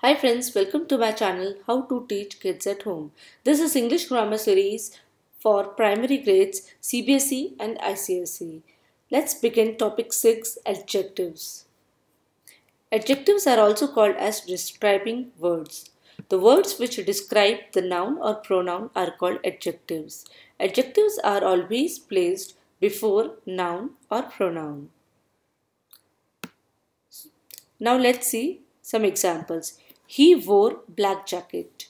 Hi friends, welcome to my channel How to Teach Kids at Home. This is English grammar series for primary grades CBSE and ICSE. Let's begin topic 6, adjectives. Adjectives are also called as describing words. The words which describe the noun or pronoun are called adjectives. Adjectives are always placed before noun or pronoun. Now let's see some examples. He wore black jacket.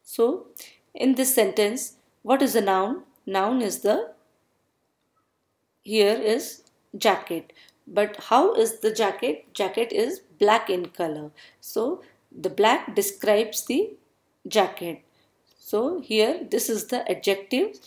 So, in this sentence, what is the noun? Noun is here is jacket. But how is the jacket? Jacket is black in color. So, the black describes the jacket. So, here this is the adjective,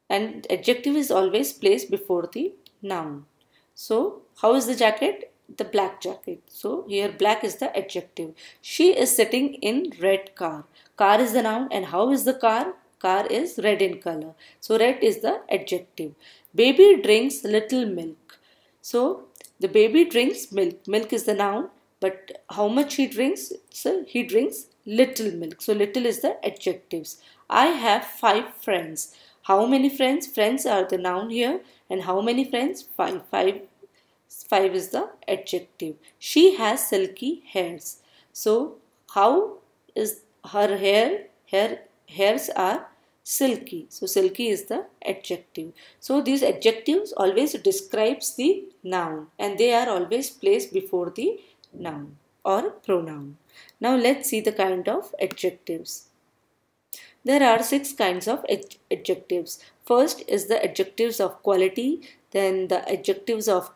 and adjective is always placed before the noun. So, how is the jacket? The black jacket. So, here black is the adjective. She is sitting in red car. Car is the noun, and how is the car? Car is red in color. So, red is the adjective. Baby drinks little milk. So, the baby drinks milk. Milk is the noun, but how much he drinks? So, he drinks little milk. So, little is the adjectives. I have 5 friends. How many friends? Friends are the noun here. And how many friends? 5. 5 is the adjective. She has silky hairs. So, how is her hair? Her hairs are silky. So, silky is the adjective. So, these adjectives always describes the noun and they are always placed before the noun or pronoun. Now, let's see the kind of adjectives. There are 6 kinds of adjectives. First is the adjectives of quality, then the adjectives of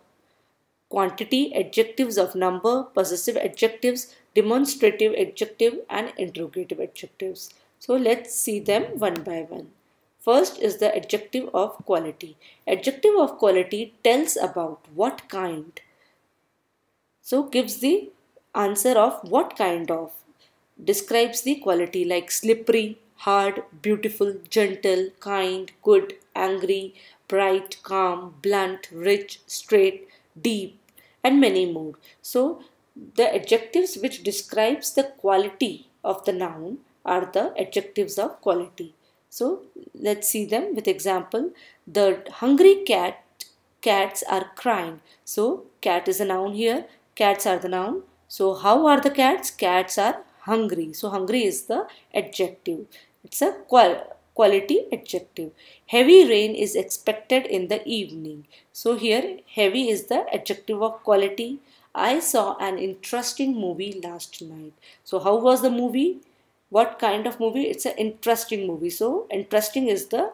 quantity, adjectives of number, possessive adjectives, demonstrative adjective and interrogative adjectives. So let's see them one by one. First is the adjective of quality. Adjective of quality tells about what kind. So gives the answer of what kind of. Describes the quality like slippery, hard, beautiful, gentle, kind, good, angry, bright, calm, blunt, rich, straight, deep, and many more. So, the adjectives which describes the quality of the noun are the adjectives of quality. So, let's see them with example. The hungry cats are crying. So, cat is a noun here. Cats are the noun. So, how are the cats? Cats are hungry. So, hungry is the adjective. It's a quality adjective. Heavy rain is expected in the evening. So, here heavy is the adjective of quality. I saw an interesting movie last night. So, how was the movie? What kind of movie? It's an interesting movie. So, interesting is the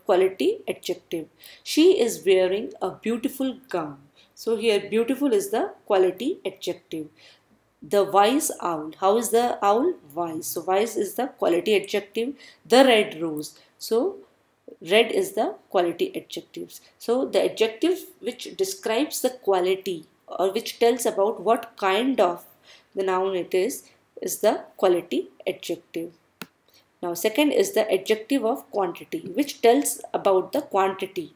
quality adjective. She is wearing a beautiful gown. So, here beautiful is the quality adjective. The wise owl. How is the owl? Wise. So, wise is the quality adjective. The red rose. So, red is the quality adjectives. So, the adjective which describes the quality or which tells about what kind of the noun it is the quality adjective. Now, second is the adjective of quantity, which tells about the quantity,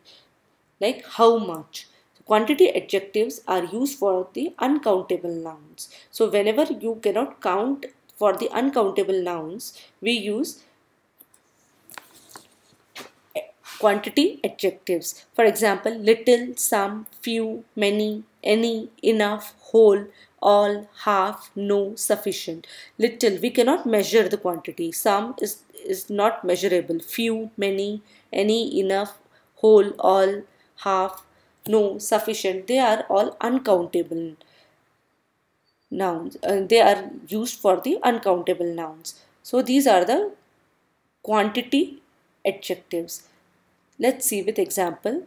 like how much. Quantity adjectives are used for the uncountable nouns. So, whenever you cannot count for the uncountable nouns, we use quantity adjectives. For example, little, some, few, many, any, enough, whole, all, half, no, sufficient. Little, we cannot measure the quantity. Some is not measurable. Few, many, any, enough, whole, all, half, no, sufficient. They are all uncountable nouns. They are used for the uncountable nouns. So these are the quantity adjectives. Let's see with example.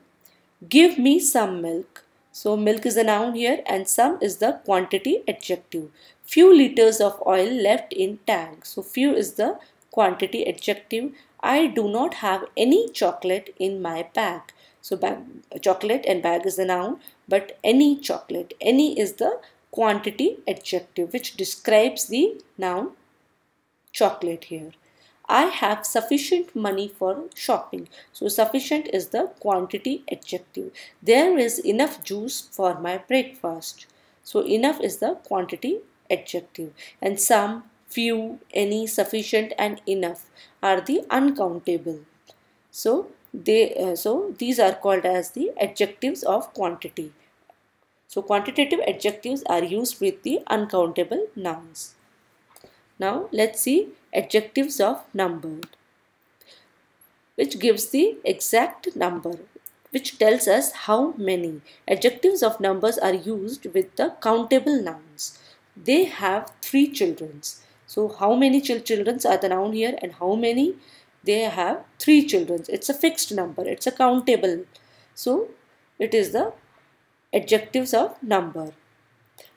Give me some milk. So milk is a noun here and some is the quantity adjective. Few liters of oil left in tank. So few is the quantity adjective. I do not have any chocolate in my bag. So chocolate and bag is the noun, but any chocolate. Any is the quantity adjective which describes the noun chocolate here. I have sufficient money for shopping. So, sufficient is the quantity adjective. There is enough juice for my breakfast. So, enough is the quantity adjective, and some, few, any, sufficient, and enough are the uncountable. So these are called as the adjectives of quantity. So quantitative adjectives are used with the uncountable nouns. Now let's see adjectives of number, which gives the exact number, which tells us how many. Adjectives of numbers are used with the countable nouns. They have three children. So how many children are the noun here, and how many? They have three children. It's a fixed number. It's a countable. So it is the adjectives of number.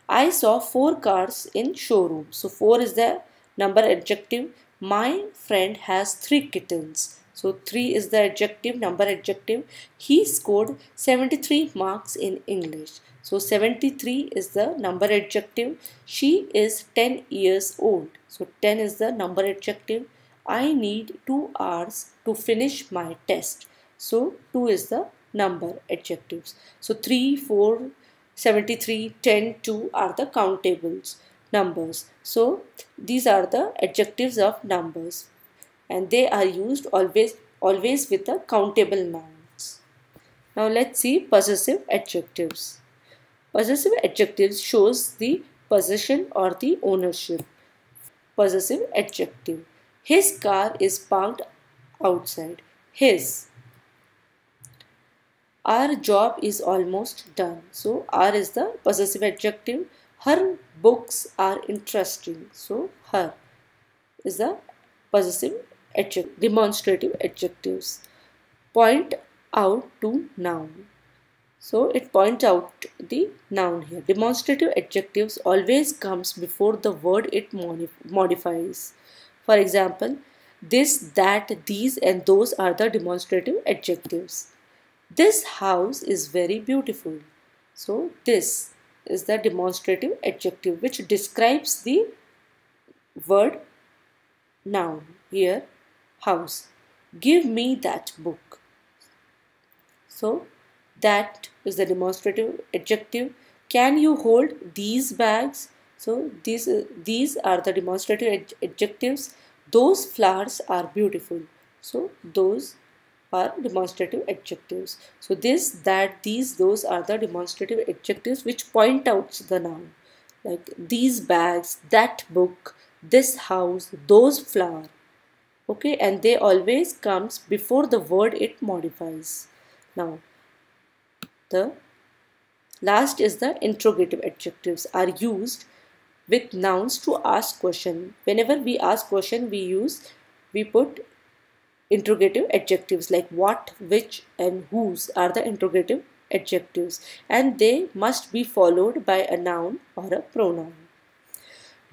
I saw 4 cars in showroom. So 4 is the number adjective. My friend has 3 kittens. So 3 is the adjective, number adjective. He scored 73 marks in English. So 73 is the number adjective. She is 10 years old. So 10 is the number adjective. I need 2 hours to finish my test. So 2 is the number adjectives. So 3, 4, 73, 10, 2 are the countables numbers. So these are the adjectives of numbers, and they are used always with the countable nouns. Now let's see possessive adjectives. Possessive adjectives shows the possession or the ownership. Possessive adjective. His car is parked outside. His. Our job is almost done. So R is the possessive adjective. Her books are interesting. So her is the possessive adjective. Demonstrative adjectives. Point out to noun. So it points out the noun here. Demonstrative adjectives always comes before the word it modifies. For example, this, that, these and those are the demonstrative adjectives. This house is very beautiful. So this is the demonstrative adjective which describes the word noun. Here, house. Give me that book. So that is the demonstrative adjective. Can you hold these bags? So these are the demonstrative adjectives. Those flowers are beautiful. So those are demonstrative adjectives. So this, that, these, those are the demonstrative adjectives which point out the noun. Like these bags, that book, this house, those flowers. Okay, and they always comes before the word it modifies. Now, the last is the interrogative adjectives are used with nouns to ask question. Whenever we ask question, we put interrogative adjectives like what, which and whose are the interrogative adjectives, and they must be followed by a noun or a pronoun.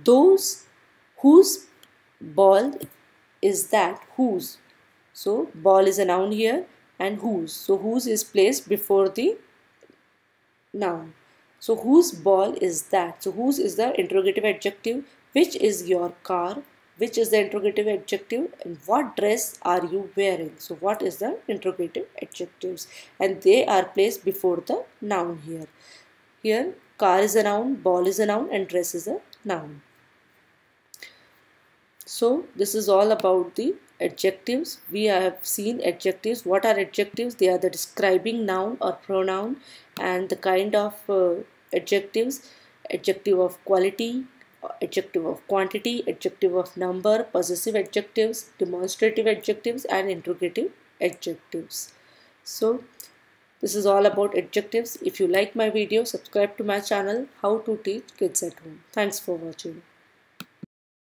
Those, whose ball is that, whose. So ball is a noun here, and whose. So whose is placed before the noun. So whose ball is that? So whose is the interrogative adjective. Which is your car? Which is the interrogative adjective, and what dress are you wearing? So what is the interrogative adjectives, and they are placed before the noun here. Here car is a noun, ball is a noun, and dress is a noun. So this is all about the adjectives. We have seen adjectives. What are adjectives? They are the describing noun or pronoun, and the kind of adjectives: adjective of quality, adjective of quantity, adjective of number, possessive adjectives, demonstrative adjectives, and interrogative adjectives. So this is all about adjectives. If you like my video, subscribe to my channel, How to Teach Kids at Home. Thanks for watching.